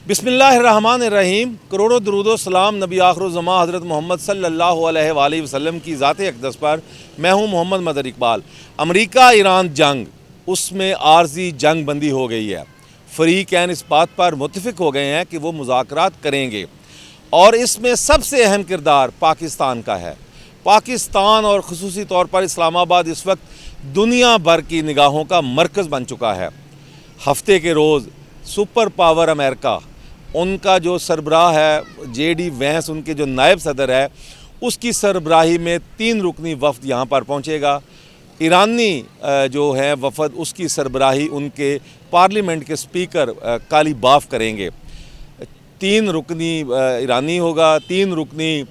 بسم اللہ الرحمن الرحیم۔ کروڑوں درود و سلام نبی آخر الزماں حضرت محمد صلی اللہ علیہ وآلہ وسلم کی ذات اقدس پر۔ میں ہوں محمد مظہر اقبال۔ امریکہ ایران جنگ، اس میں عارضی جنگ بندی ہو گئی ہے۔ فریقین اس بات پر متفق ہو گئے ہیں کہ وہ مذاکرات کریں گے، اور اس میں سب سے اہم کردار پاکستان کا ہے۔ پاکستان اور خصوصی طور پر اسلام آباد اس وقت دنیا بھر کی نگاہوں کا مرکز بن چکا ہے۔ ہفتے کے روز سپر پاور امریکہ، ان کا جو سربراہ ہے جے ڈی وینس، ان کے جو نائب صدر ہے، اس کی سربراہی میں 3 رکنی وفد یہاں پر پہنچے گا۔ ایرانی جو ہے وفد، اس کی سربراہی ان کے پارلیمنٹ کے سپیکر کالی باف کریں گے۔ 3 رکنی ایرانی ہوگا، 3 رکنی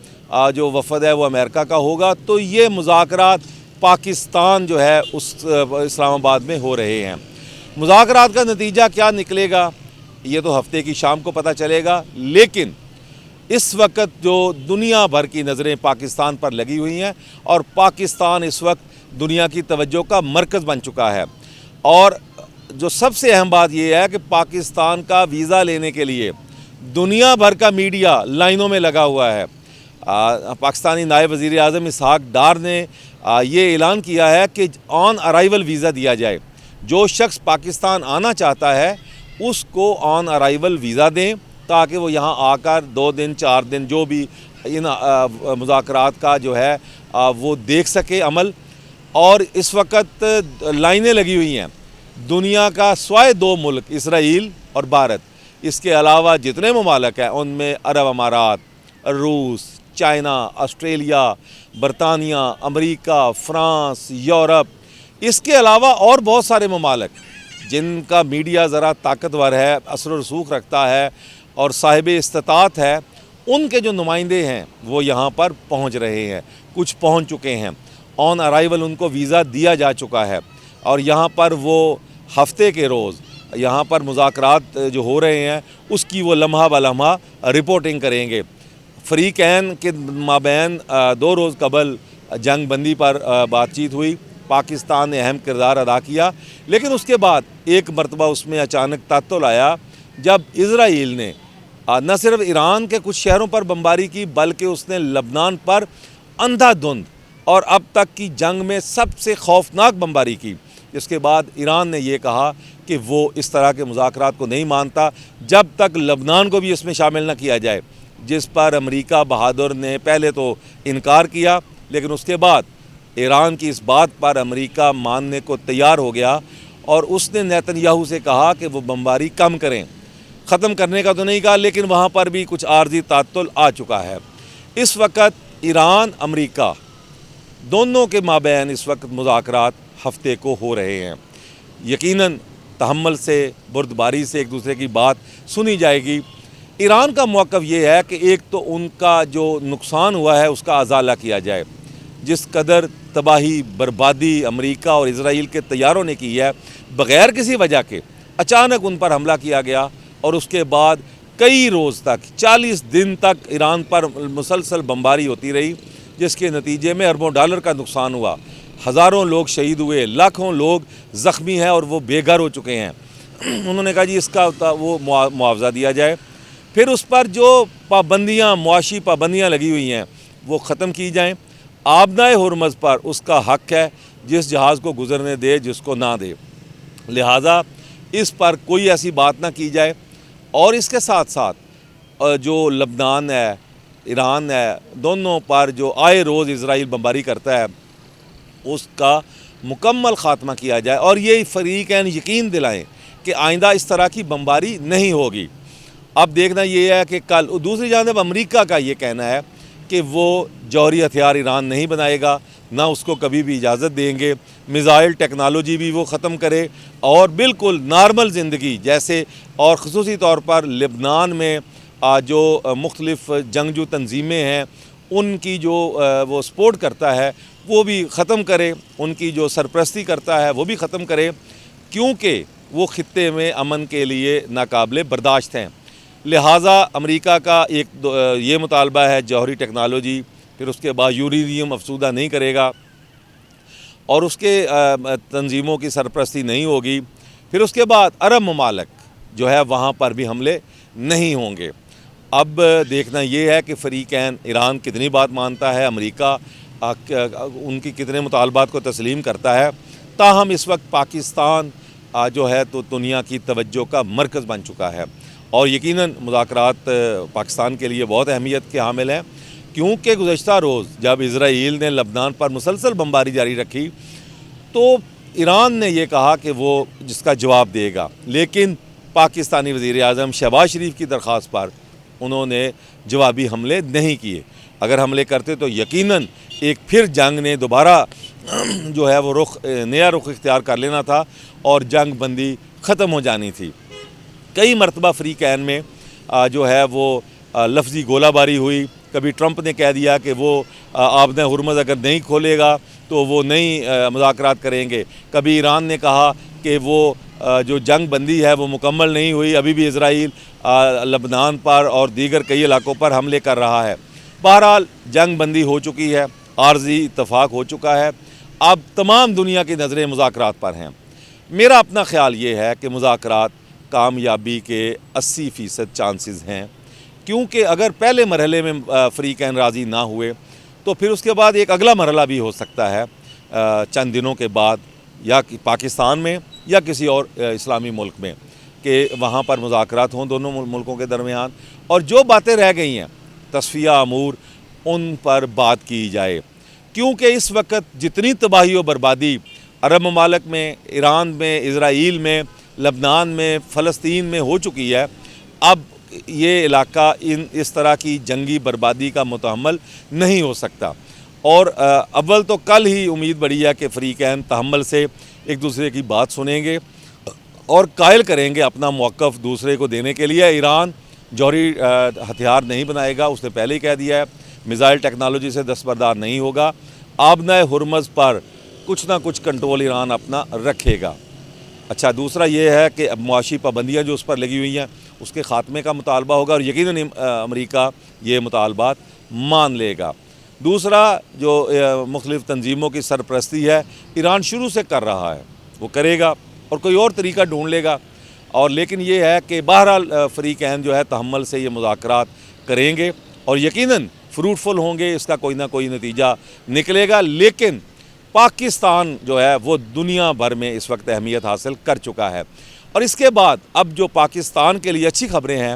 جو وفد ہے وہ امریکہ کا ہوگا۔ تو یہ مذاکرات پاکستان جو ہے اس اسلام آباد میں ہو رہے ہیں۔ مذاکرات کا نتیجہ کیا نکلے گا یہ تو ہفتے کی شام کو پتہ چلے گا، لیکن اس وقت جو دنیا بھر کی نظریں پاکستان پر لگی ہوئی ہیں، اور پاکستان اس وقت دنیا کی توجہ کا مرکز بن چکا ہے۔ اور جو سب سے اہم بات یہ ہے کہ پاکستان کا ویزا لینے کے لیے دنیا بھر کا میڈیا لائنوں میں لگا ہوا ہے۔ پاکستانی نائب وزیر اعظم اسحاق ڈار نے یہ اعلان کیا ہے کہ آن ارائیول ویزا دیا جائے۔ جو شخص پاکستان آنا چاہتا ہے اس کو آن ارائیول ویزا دیں، تاکہ وہ یہاں آ کر 2 دن 4 دن جو بھی ان مذاکرات کا جو ہے وہ دیکھ سکے عمل۔ اور اس وقت لائنیں لگی ہوئی ہیں دنیا کا سوائے 2 ملک، اسرائیل اور بھارت، اس کے علاوہ جتنے ممالک ہیں ان میں عرب امارات، روس، چائنا، آسٹریلیا، برطانیہ، امریکہ، فرانس، یورپ، اس کے علاوہ اور بہت سارے ممالک جن کا میڈیا ذرا طاقتور ہے، اثر و رسوخ رکھتا ہے اور صاحب استطاعت ہے، ان کے جو نمائندے ہیں وہ یہاں پر پہنچ رہے ہیں، کچھ پہنچ چکے ہیں۔ آن ارائیول ان کو ویزا دیا جا چکا ہے، اور یہاں پر وہ ہفتے کے روز یہاں پر مذاکرات جو ہو رہے ہیں اس کی وہ لمحہ بلمحہ رپورٹنگ کریں گے۔ فریقین کے مابین 2 روز قبل جنگ بندی پر بات چیت ہوئی، پاکستان نے اہم کردار ادا کیا، لیکن اس کے بعد ایک مرتبہ اس میں اچانک تعطل آیا جب اسرائیل نے نہ صرف ایران کے کچھ شہروں پر بمباری کی، بلکہ اس نے لبنان پر اندھا دھند اور اب تک کی جنگ میں سب سے خوفناک بمباری کی۔ اس کے بعد ایران نے یہ کہا کہ وہ اس طرح کے مذاکرات کو نہیں مانتا جب تک لبنان کو بھی اس میں شامل نہ کیا جائے، جس پر امریکہ بہادر نے پہلے تو انکار کیا، لیکن اس کے بعد ایران کی اس بات پر امریکہ ماننے کو تیار ہو گیا، اور اس نے نیتن یاہو سے کہا کہ وہ بمباری کم کریں۔ ختم کرنے کا تو نہیں کہا، لیکن وہاں پر بھی کچھ عارضی تعطل آ چکا ہے۔ اس وقت ایران امریکہ دونوں کے مابین اس وقت مذاکرات ہفتے کو ہو رہے ہیں۔ یقیناً تحمل سے، بردباری سے ایک دوسرے کی بات سنی جائے گی۔ ایران کا موقف یہ ہے کہ ایک تو ان کا جو نقصان ہوا ہے اس کا ازالہ کیا جائے۔ جس قدر تباہی بربادی امریکہ اور اسرائیل کے طیاروں نے کی ہے بغیر کسی وجہ کے، اچانک ان پر حملہ کیا گیا، اور اس کے بعد کئی روز تک 40 دن تک ایران پر مسلسل بمباری ہوتی رہی، جس کے نتیجے میں اربوں ڈالر کا نقصان ہوا، ہزاروں لوگ شہید ہوئے، لاکھوں لوگ زخمی ہیں اور وہ بے گھر ہو چکے ہیں۔ انہوں نے کہا جی اس کا وہ معاوضہ دیا جائے، پھر اس پر جو پابندیاں، معاشی پابندیاں لگی ہوئی ہیں وہ ختم کی جائیں۔ آبنائے ہرمز پر اس کا حق ہے، جس جہاز کو گزرنے دے، جس کو نہ دے، لہٰذا اس پر کوئی ایسی بات نہ کی جائے۔ اور اس کے ساتھ ساتھ جو لبنان ہے، ایران ہے، دونوں پر جو آئے روز اسرائیل بمباری کرتا ہے اس کا مکمل خاتمہ کیا جائے، اور یہ فریقین یقین دلائیں کہ آئندہ اس طرح کی بمباری نہیں ہوگی۔ اب دیکھنا یہ ہے کہ کل دوسری جانب امریکہ کا یہ کہنا ہے کہ وہ جوہری ہتھیار ایران نہیں بنائے گا، نہ اس کو کبھی بھی اجازت دیں گے، میزائل ٹیکنالوجی بھی وہ ختم کرے، اور بالکل نارمل زندگی جیسے، اور خصوصی طور پر لبنان میں جو مختلف جنگجو تنظیمیں ہیں ان کی جو وہ سپورٹ کرتا ہے وہ بھی ختم کرے، ان کی جو سرپرستی کرتا ہے وہ بھی ختم کرے، کیونکہ وہ خطے میں امن کے لیے ناقابل برداشت ہیں۔ لہٰذا امریکہ کا ایک یہ مطالبہ ہے جوہری ٹیکنالوجی، پھر اس کے بعد یورینیم افزودہ نہیں کرے گا، اور اس کے تنظیموں کی سرپرستی نہیں ہوگی، پھر اس کے بعد عرب ممالک جو ہے وہاں پر بھی حملے نہیں ہوں گے۔ اب دیکھنا یہ ہے کہ فریقین ایران کتنی بات مانتا ہے، امریکہ ان کی کتنے مطالبات کو تسلیم کرتا ہے۔ تاہم اس وقت پاکستان جو ہے تو دنیا کی توجہ کا مرکز بن چکا ہے، اور یقیناً مذاکرات پاکستان کے لیے بہت اہمیت کے حامل ہیں، کیونکہ گزشتہ روز جب اسرائیل نے لبنان پر مسلسل بمباری جاری رکھی تو ایران نے یہ کہا کہ وہ جس کا جواب دے گا، لیکن پاکستانی وزیر اعظم شہباز شریف کی درخواست پر انہوں نے جوابی حملے نہیں کیے۔ اگر حملے کرتے تو یقیناً ایک پھر جنگ نے دوبارہ جو ہے وہ نیا رخ اختیار کر لینا تھا اور جنگ بندی ختم ہو جانی تھی۔ کئی مرتبہ فریقین میں جو ہے وہ لفظی گولہ باری ہوئی۔ کبھی ٹرمپ نے کہہ دیا کہ وہ آبِ ہرمز اگر نہیں کھولے گا تو وہ نہیں مذاکرات کریں گے۔ کبھی ایران نے کہا کہ وہ جو جنگ بندی ہے وہ مکمل نہیں ہوئی، ابھی بھی اسرائیل لبنان پر اور دیگر کئی علاقوں پر حملے کر رہا ہے۔ بہرحال جنگ بندی ہو چکی ہے، عارضی اتفاق ہو چکا ہے، اب تمام دنیا کی نظریں مذاکرات پر ہیں۔ میرا اپنا خیال یہ ہے کہ مذاکرات کامیابی کے 80% چانسز ہیں، کیونکہ اگر پہلے مرحلے میں فریقین راضی نہ ہوئے تو پھر اس کے بعد ایک اگلا مرحلہ بھی ہو سکتا ہے چند دنوں کے بعد، یا پاکستان میں یا کسی اور اسلامی ملک میں، کہ وہاں پر مذاکرات ہوں دونوں ملکوں کے درمیان، اور جو باتیں رہ گئی ہیں تصفیہ امور ان پر بات کی جائے، کیونکہ اس وقت جتنی تباہی و بربادی عرب ممالک میں، ایران میں، اسرائیل میں، لبنان میں، فلسطین میں ہو چکی ہے، اب یہ علاقہ اس طرح کی جنگی بربادی کا متحمل نہیں ہو سکتا۔ اور اول تو کل ہی امید بڑھی ہے کہ فریقین تحمل سے ایک دوسرے کی بات سنیں گے اور قائل کریں گے اپنا موقف دوسرے کو دینے کے لیے۔ ایران جوہری ہتھیار نہیں بنائے گا، اس نے پہلے ہی کہہ دیا ہے، میزائل ٹیکنالوجی سے دستبردار نہیں ہوگا، آبِ ہرمز پر کچھ نہ کچھ کنٹرول ایران اپنا رکھے گا۔ اچھا، دوسرا یہ ہے کہ اب معاشی پابندیاں جو اس پر لگی ہوئی ہیں اس کے خاتمے کا مطالبہ ہوگا، اور یقیناً امریکہ یہ مطالبات مان لے گا۔ دوسرا جو مختلف تنظیموں کی سرپرستی ہے ایران شروع سے کر رہا ہے، وہ کرے گا اور کوئی اور طریقہ ڈھونڈ لے گا، اور لیکن یہ ہے کہ بہرحال فریقین جو ہے تحمل سے یہ مذاکرات کریں گے اور یقیناً فروٹفل ہوں گے، اس کا کوئی نہ کوئی نتیجہ نکلے گا۔ لیکن پاکستان جو ہے وہ دنیا بھر میں اس وقت اہمیت حاصل کر چکا ہے، اور اس کے بعد اب جو پاکستان کے لیے اچھی خبریں ہیں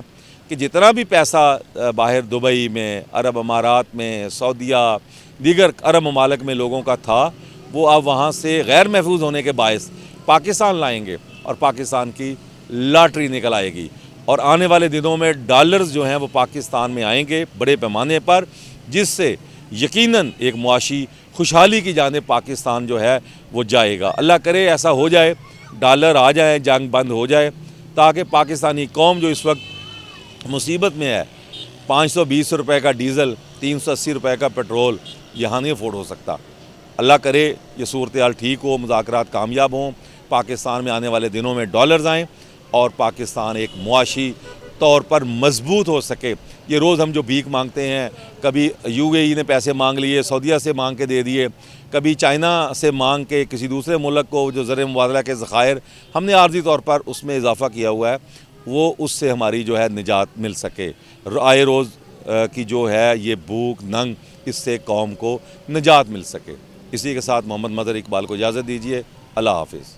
کہ جتنا بھی پیسہ باہر دبئی میں، عرب امارات میں، سعودیہ، دیگر عرب ممالک میں لوگوں کا تھا، وہ اب وہاں سے غیر محفوظ ہونے کے باعث پاکستان لائیں گے اور پاکستان کی لاٹری نکل آئے گی، اور آنے والے دنوں میں ڈالرز جو ہیں وہ پاکستان میں آئیں گے بڑے پیمانے پر، جس سے یقیناً ایک معاشی خوشحالی کی جانب پاکستان جو ہے وہ جائے گا۔ اللہ کرے ایسا ہو جائے، ڈالر آ جائے، جنگ بند ہو جائے، تاکہ پاکستانی قوم جو اس وقت مصیبت میں ہے، 520 روپے کا ڈیزل، 380 روپے کا پیٹرول یہاں نہیں افورڈ ہو سکتا۔ اللہ کرے یہ صورتحال ٹھیک ہو، مذاکرات کامیاب ہوں، پاکستان میں آنے والے دنوں میں ڈالرز آئیں اور پاکستان ایک معاشی طور پر مضبوط ہو سکے۔ یہ روز ہم جو بھیک مانگتے ہیں، کبھی UAE نے پیسے مانگ لیے، سعودیہ سے مانگ کے دے دیے، کبھی چائنا سے مانگ کے کسی دوسرے ملک کو جو زر مبادلہ کے ذخائر ہم نے عارضی طور پر اس میں اضافہ کیا ہوا ہے، وہ اس سے ہماری جو ہے نجات مل سکے۔ آئے روز کی جو ہے یہ بھوک ننگ، اس سے قوم کو نجات مل سکے۔ اسی کے ساتھ محمد مظہر اقبال کو اجازت دیجیے۔ اللہ حافظ۔